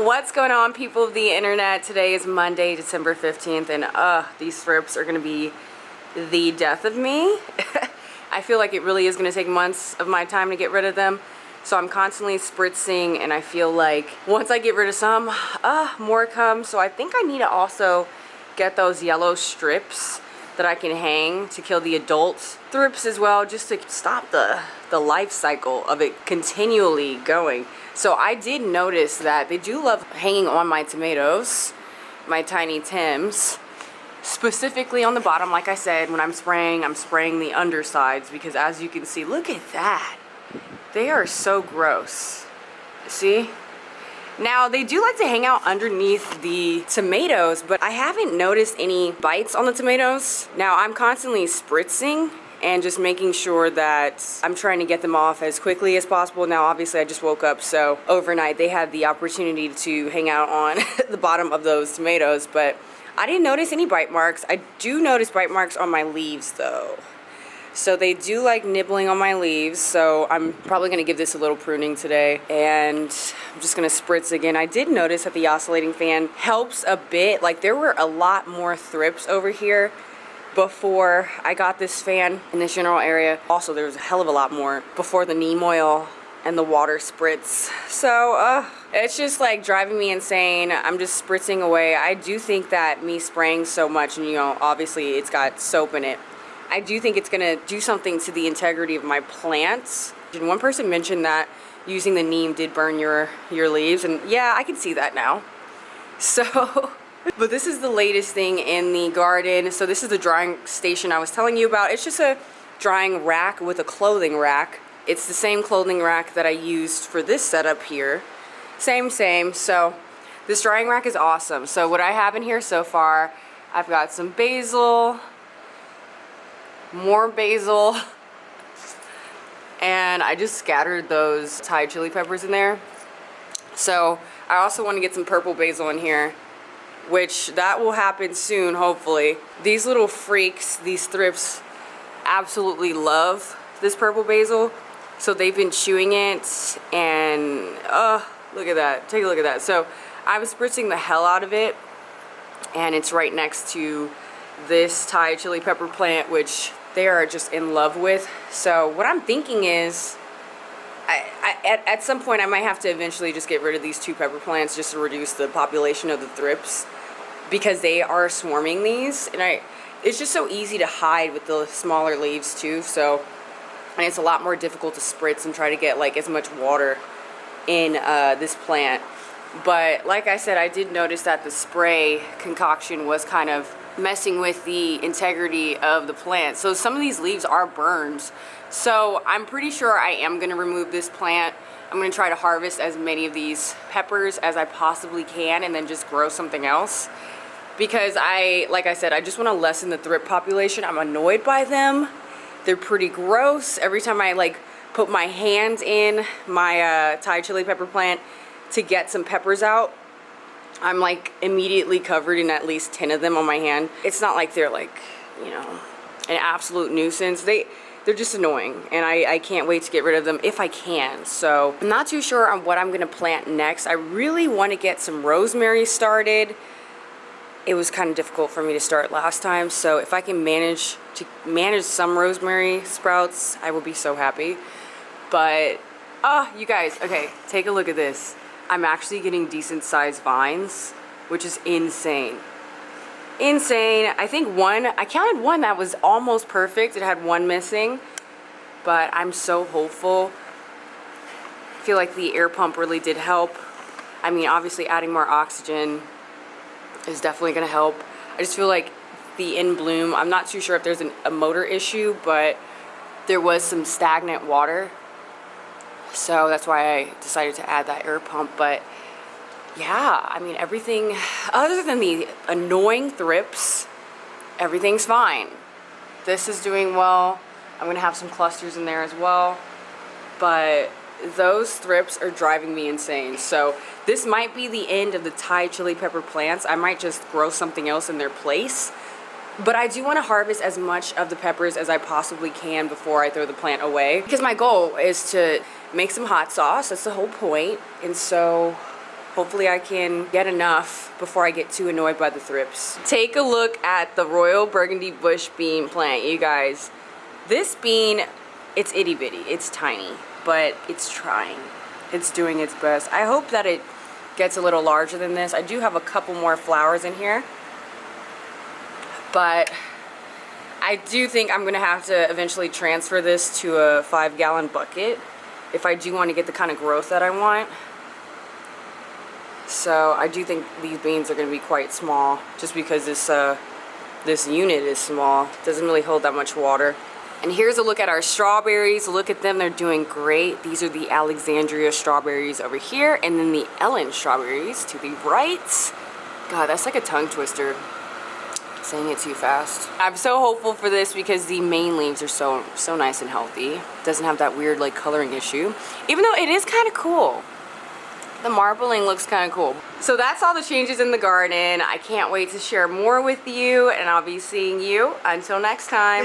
What's going on, people of the internet? Today is Monday, December 15th, and these thrips are gonna be the death of me. I feel like it really is gonna take months of my time to get rid of them. So I'm constantly spritzing, and I feel like once I get rid of some, more come. So I think I need to also get those yellow strips that I can hang to kill the adult thrips as well, just to stop the life cycle of it continually going. So I did notice that they do love hanging on my tomatoes, my tiny Tims, specifically on the bottom. Like I said, when I'm spraying the undersides, because as you can see, look at that. They are so gross. See? Now, they do like to hang out underneath the tomatoes, but I haven't noticed any bites on the tomatoes. Now, I'm constantly spritzing and just making sure that I'm trying to get them off as quickly as possible. Now, obviously, I just woke up, so overnight they had the opportunity to hang out on the bottom of those tomatoes, but I didn't notice any bite marks. I do notice bite marks on my leaves, though. So they do like nibbling on my leaves, so I'm probably gonna give this a little pruning today, and I'm just gonna spritz again. I did notice that the oscillating fan helps a bit. Like, there were a lot more thrips over here before I got this fan in this general area. Also, there was a hell of a lot more before the neem oil and the water spritz. So it's just like driving me insane. I'm just spritzing away. I do think that me spraying so much, and obviously it's got soap in it, I do think it's gonna do something to the integrity of my plants. And one person mentioned that using the neem did burn your leaves, and yeah, I can see that now. So, but this is the latest thing in the garden. So this is the drying station I was telling you about. It's just a drying rack with a clothing rack. It's the same clothing rack that I used for this setup here. Same. So this drying rack is awesome. So what I have in here so far, I've got some basil, more basil, and I just scattered those Thai chili peppers in there. So I also want to get some purple basil in here, which that will happen soon, hopefully. These little freaks, these thrips, absolutely love this purple basil, so they've been chewing it, and look at that, take a look at that. So I'm spritzing the hell out of it, and it's right next to this Thai chili pepper plant, which they are just in love with. So what I'm thinking is, at some point I might have to eventually just get rid of these two pepper plants just to reduce the population of the thrips, because they are swarming these, and it's just so easy to hide with the smaller leaves too. So, and it's a lot more difficult to spritz and try to get like as much water in this plant. But like I said, I did notice that the spray concoction was kind of messing with the integrity of the plant. So some of these leaves are burned. So I'm pretty sure I am going to remove this plant. I'm going to try to harvest as many of these peppers as I possibly can, and then just grow something else. Because like I said, I just want to lessen the thrip population. I'm annoyed by them. They're pretty gross. Every time I like put my hand in my Thai chili pepper plant to get some peppers out, I'm like immediately covered in at least 10 of them on my hand. It's not like they're like, an absolute nuisance. They're just annoying, and I can't wait to get rid of them if I can. So I'm not too sure on what I'm gonna plant next. I really want to get some rosemary started. It was kind of difficult for me to start last time, so if I can manage some rosemary sprouts, I will be so happy. But you guys, okay, take a look at this. I'm actually getting decent sized vines, which is insane. I think I counted one that was almost perfect. It had one missing, but I'm so hopeful. I feel like the air pump really did help. I mean, obviously adding more oxygen is definitely gonna help. I just feel like the in bloom, I'm not too sure if there's a motor issue, but there was some stagnant water. So that's why I decided to add that air pump. But yeah, I mean, everything other than the annoying thrips, everything's fine. This is doing well. I'm gonna have some clusters in there as well, but those thrips are driving me insane. So this might be the end of the Thai chili pepper plants. I might just grow something else in their place. But I do want to harvest as much of the peppers as I possibly can before I throw the plant away, because my goal is to make some hot sauce. That's the whole point. And so Hopefully I can get enough before I get too annoyed by the thrips. Take a look at the Royal Burgundy Bush bean plant, you guys. This bean, it's itty bitty, it's tiny, but it's trying. It's doing its best. I hope that it gets a little larger than this. I do have a couple more flowers in here, but I do think I'm gonna have to eventually transfer this to a 5-gallon bucket if I do want to get the kind of growth that I want. So I do think these beans are going to be quite small just because this unit is small. It doesn't really hold that much water. And here's a look at our strawberries. Look at them, they're doing great. These are the Alexandria strawberries over here, and then the Ellen strawberries to the right. God, that's like a tongue twister, saying it too fast. I'm so hopeful for this because the main leaves are so nice and healthy. It doesn't have that weird like coloring issue, even though it is kind of cool. The marbling looks kind of cool. So that's all the changes in the garden. I can't wait to share more with you, and I'll be seeing you until next time.